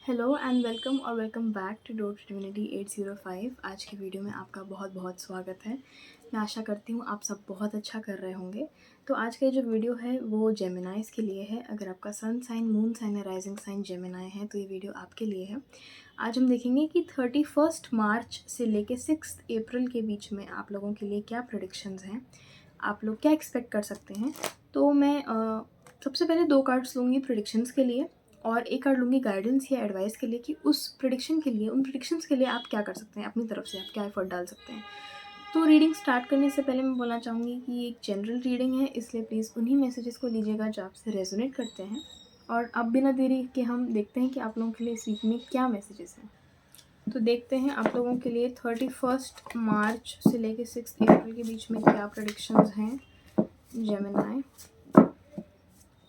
Hello and welcome और welcome back to dot divinity 805। आज की वीडियो में आपका बहुत बहुत स्वागत है। मैं आशा करती हूँ आप सब बहुत अच्छा कर रहे होंगे। तो आज का जो वीडियो है वो जेमिनाइज के लिए है। अगर आपका सन साइन, मून साइन या राइजिंग साइन जेमिनाई है तो ये वीडियो आपके लिए है। आज हम देखेंगे कि 31 मार्च से लेके 6 अप्रैल के बीच में आप लोगों के लिए क्या प्रेडिक्शंस हैं, आप लोग क्या एक्सपेक्ट कर सकते हैं। तो मैं सबसे पहले 2 कार्ड्स लूँगी प्रेडिक्शंस के लिए और एक कार्ड लूँगी गाइडेंस या एडवाइस के लिए कि उस प्रेडिक्शन के लिए, उन प्रेडिक्शंस के लिए आप क्या कर सकते हैं, अपनी तरफ से आप क्या एफर्ट डाल सकते हैं। तो रीडिंग स्टार्ट करने से पहले मैं बोलना चाहूँगी कि ये एक जनरल रीडिंग है, इसलिए प्लीज़ उन्हीं मैसेजेस को लीजिएगा जो आपसे रेजोनेट करते हैं। और अब बिना देरी के हम देखते हैं कि आप लोगों के लिए इस वीक में क्या मैसेजेस हैं। तो देखते हैं आप लोगों के लिए 31 मार्च से लेकर 6 अप्रैल के बीच में क्या प्रेडिक्शंस हैं जेमिनाई।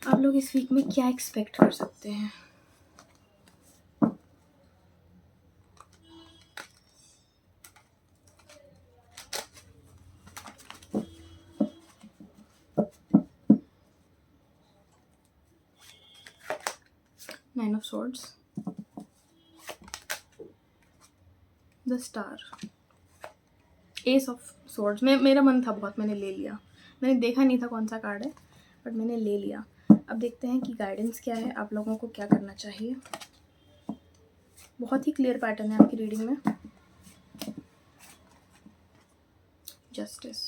आप लोग इस वीक में क्या एक्सपेक्ट कर सकते हैं। Nine of swords, the star, S of swords. मेरा मन था बहुत, मैंने ले लिया। मैंने देखा नहीं था कौन सा कार्ड है बट मैंने ले लिया। अब देखते हैं कि गाइडेंस क्या है, आप लोगों को क्या करना चाहिए। बहुत ही क्लियर पैटर्न है आपकी रीडिंग में। जस्टिस,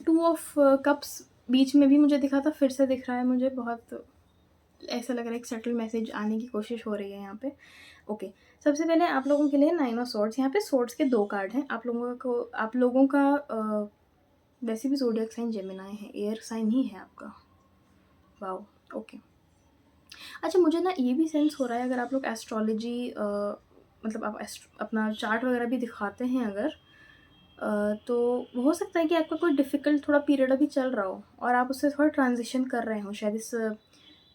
टू ऑफ कप्स बीच में भी मुझे दिखा था, फिर से दिख रहा है मुझे। बहुत ऐसा लग रहा है एक सटल मैसेज आने की कोशिश हो रही है यहाँ पे। ओके, सबसे पहले आप लोगों के लिए नाइन ऑफ सॉर्ड्स। यहाँ पे सॉर्ड्स के 2 कार्ड हैं। आप लोगों का वैसे भी ज़ोडिएक साइन जेमिनाई है, एयर साइन ही है आपका। Wow, okay. अच्छा, मुझे ना ये भी सेंस हो रहा है, अगर आप लोग एस्ट्रोलॉजी मतलब आप अपना चार्ट वगैरह भी दिखाते हैं अगर, तो हो सकता है कि आपका कोई डिफ़िकल्ट थोड़ा पीरियड अभी चल रहा हो और आप उससे थोड़ा ट्रांजिशन कर रहे हो शायद। इस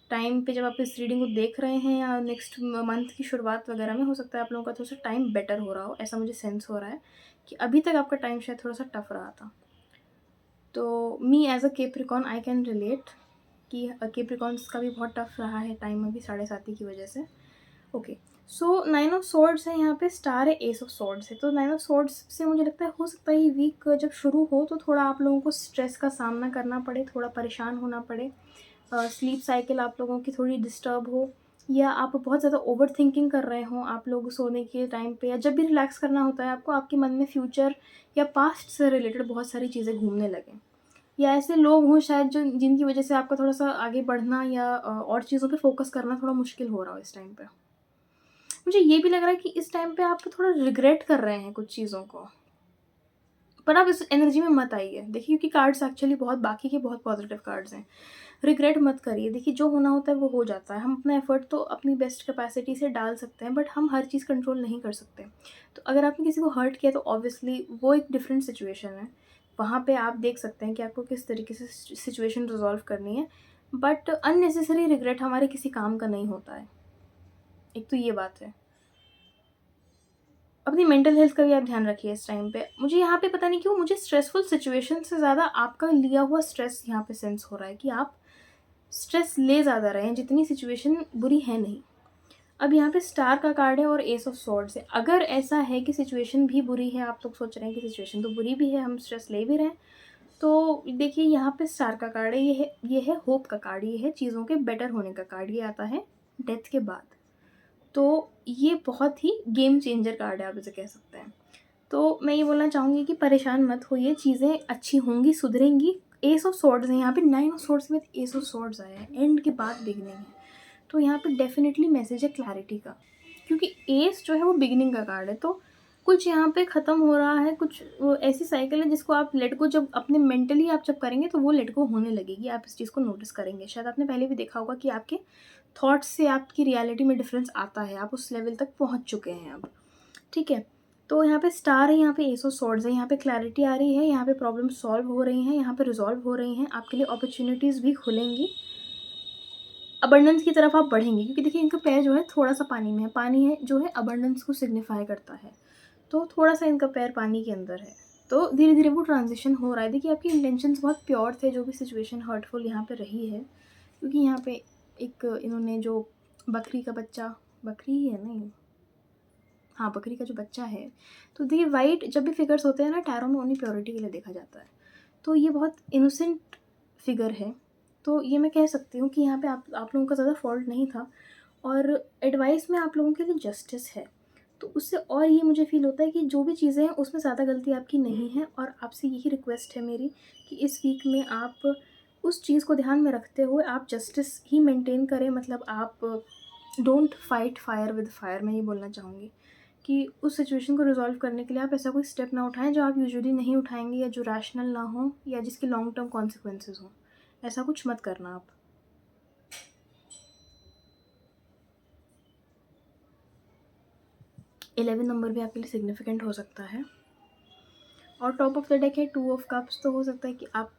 टाइम पे जब आप इस रीडिंग को देख रहे हैं या नेक्स्ट मंथ की शुरुआत वगैरह में, हो सकता है आप लोगों का थोड़ा सा टाइम बेटर हो रहा हो। ऐसा मुझे सेंस हो रहा है कि अभी तक आपका टाइम शायद थोड़ा सा टफ रहा था। तो me as a Capricorn I can relate कि केप्रिकॉन्स का भी बहुत टफ रहा है टाइम अभी 7.5 की वजह से। Okay, so nine of swords है यहाँ पे, स्टार है, एस ऑफ सॉर्ड्स है। तो नाइन ऑफ सॉर्ड्स से मुझे लगता है हो सकता है ये वीक जब शुरू हो तो थोड़ा आप लोगों को स्ट्रेस का सामना करना पड़े, थोड़ा परेशान होना पड़े। स्लीप साइकिल आप लोगों की थोड़ी डिस्टर्ब हो, या आप बहुत ज़्यादा ओवर थिंकिंग कर रहे हो। आप लोग सोने के टाइम पे या जब भी रिलैक्स करना होता है आपको, आपके मन में फ्यूचर या पास्ट से रिलेटेड बहुत सारी चीज़ें घूमने लगें, या ऐसे लोग हों शायद जो जिनकी वजह से आपका थोड़ा सा आगे बढ़ना या और चीज़ों पे फोकस करना थोड़ा मुश्किल हो रहा हो इस टाइम पे। मुझे ये भी लग रहा है कि इस टाइम पे आप थोड़ा रिग्रेट कर रहे हैं कुछ चीज़ों को, पर आप इस एनर्जी में मत आइए। देखिए, क्योंकि कार्ड्स एक्चुअली बहुत बाकी के बहुत पॉजिटिव कार्ड्स हैं। रिग्रेट मत करिए। देखिए, जो होना होता है वो हो जाता है। हम अपना एफर्ट तो अपनी बेस्ट कैपेसिटी से डाल सकते हैं, बट हम हर चीज़ कंट्रोल नहीं कर सकते। तो अगर आपने किसी को हर्ट किया तो ऑब्वियसली वो एक डिफरेंट सिचुएशन है। वहाँ पे आप देख सकते हैं कि आपको किस तरीके से सिचुएशन रिजॉल्व करनी है, बट अननेसेसरी रिग्रेट हमारे किसी काम का नहीं होता है। एक तो ये बात है। अपनी मेंटल हेल्थ का भी आप ध्यान रखिए इस टाइम पे। मुझे यहाँ पे पता नहीं क्यों, मुझे स्ट्रेसफुल सिचुएशन से ज़्यादा आपका लिया हुआ स्ट्रेस यहाँ पे सेंस हो रहा है कि आप स्ट्रेस ले ज़्यादा रहे हैं, जितनी सिचुएशन बुरी है नहीं। अब यहाँ पे स्टार का कार्ड है और एस ऑफ सॉर्ड्स है। अगर ऐसा है कि सिचुएशन भी बुरी है, आप लोग सोच रहे हैं कि सिचुएशन तो बुरी भी है, हम स्ट्रेस ले भी रहे हैं, तो देखिए यहाँ पे स्टार का कार्ड है। ये है होप का कार्ड, ये है चीज़ों के बेटर होने का कार्ड। ये आता है डेथ के बाद। तो ये बहुत ही गेम चेंजर कार्ड है, आप इसे कह सकते हैं। तो मैं ये बोलना चाहूँगी कि परेशान मत होइए, चीज़ें अच्छी होंगी, सुधरेंगी। एस ऑफ सॉर्ड्स है यहाँ पे, नाइन ऑफ सॉर्ड्स में एस ऑफ सॉर्ड्स आया है, एंड के बाद बिगनिंग है। तो यहाँ पे डेफिनेटली मैसेज है क्लैरिटी का, क्योंकि एस जो है वो बिगनिंग का कार्ड है। तो कुछ यहाँ पे ख़त्म हो रहा है, कुछ वो ऐसी साइकिल है जिसको आप लेट गो जब अपने मेंटली आप जब करेंगे तो वो लेट गो होने लगेगी। आप इस चीज़ को नोटिस करेंगे। शायद आपने पहले भी देखा होगा कि आपके थॉट्स से आपकी रियलिटी में डिफरेंस आता है, आप उस लेवल तक पहुँच चुके हैं अब। ठीक है, तो यहाँ पे स्टार है, यहाँ पे एस ऑफ सॉर्ड्स है, यहाँ पे क्लैरिटी आ रही है, यहाँ पे प्रॉब्लम सॉल्व हो रही हैं, यहाँ पे रिजॉल्व हो रही हैं, आपके लिए अपॉर्चुनिटीज़ भी खुलेंगी, अबंडेंस की तरफ आप बढ़ेंगे। क्योंकि देखिए, इनका पैर जो है थोड़ा सा पानी में है, पानी है जो है अबंडेंस को सिग्निफाई करता है, तो थोड़ा सा इनका पैर पानी के अंदर है। तो धीरे धीरे वो ट्रांजिशन हो रहा है। देखिए, आपकी इंटेंशंस बहुत प्योर थे, जो भी सिचुएशन हर्टफुल यहाँ पे रही है, क्योंकि यहाँ पे एक इन्होंने जो बकरी का बच्चा, बकरी ही है नहीं, हाँ बकरी का जो बच्चा है। तो देखिए वाइट जब भी फिगर्स होते हैं ना टैरो में, उन्हीं प्योरिटी के लिए देखा जाता है। तो ये बहुत इनोसेंट फिगर है, तो ये मैं कह सकती हूँ कि यहाँ पे आप लोगों का ज़्यादा फॉल्ट नहीं था। और एडवाइस में आप लोगों के लिए जस्टिस है, तो उससे और ये मुझे फ़ील होता है कि जो भी चीज़ें हैं उसमें ज़्यादा गलती आपकी नहीं है। और आपसे यही रिक्वेस्ट है मेरी कि इस वीक में आप उस चीज़ को ध्यान में रखते हुए आप जस्टिस ही मेंटेन करें। मतलब आप don't fight fire with fire, मैं ये बोलना चाहूँगी कि उस सिचुएशन को रिज़ॉल्व करने के लिए आप ऐसा कोई स्टेप ना उठाएँ जो आप यूजुअली नहीं उठाएँगे, या जो रैशनल ना हो, या जिसके लॉन्ग टर्म कॉन्सिक्वेंसेस हों। ऐसा कुछ मत करना आप। 11 नंबर भी आपके लिए सिग्निफिकेंट हो सकता है। और टॉप ऑफ द डेक है 2 ऑफ कप्स, तो हो सकता है कि आप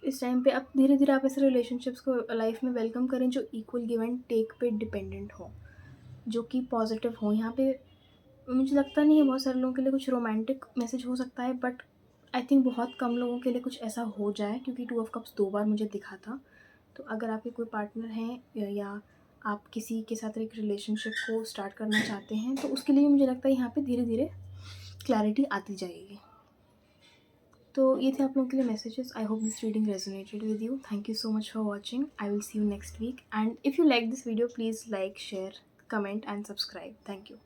इस टाइम पे आप धीरे-धीरे आप ऐसे रिलेशनशिप्स को लाइफ में वेलकम करें जो इक्वल गिव एंड टेक पे डिपेंडेंट हो, जो कि पॉजिटिव हो। यहाँ पे मुझे लगता नहीं है बहुत सारे लोगों के लिए कुछ रोमांटिक मैसेज हो सकता है, बट आई थिंक बहुत कम लोगों के लिए कुछ ऐसा हो जाए, क्योंकि 2 ऑफ कप्स 2 बार मुझे दिखा था। तो अगर आपके कोई पार्टनर हैं या आप किसी के साथ एक रिलेशनशिप को स्टार्ट करना चाहते हैं, तो उसके लिए मुझे लगता है यहाँ पे धीरे-धीरे क्लैरिटी आती जाएगी। तो ये थे आप लोगों के लिए messages. I hope this reading resonated with you. Thank you so much for watching. I will see you next week, and if you like this video please like, share, comment and subscribe. Thank you.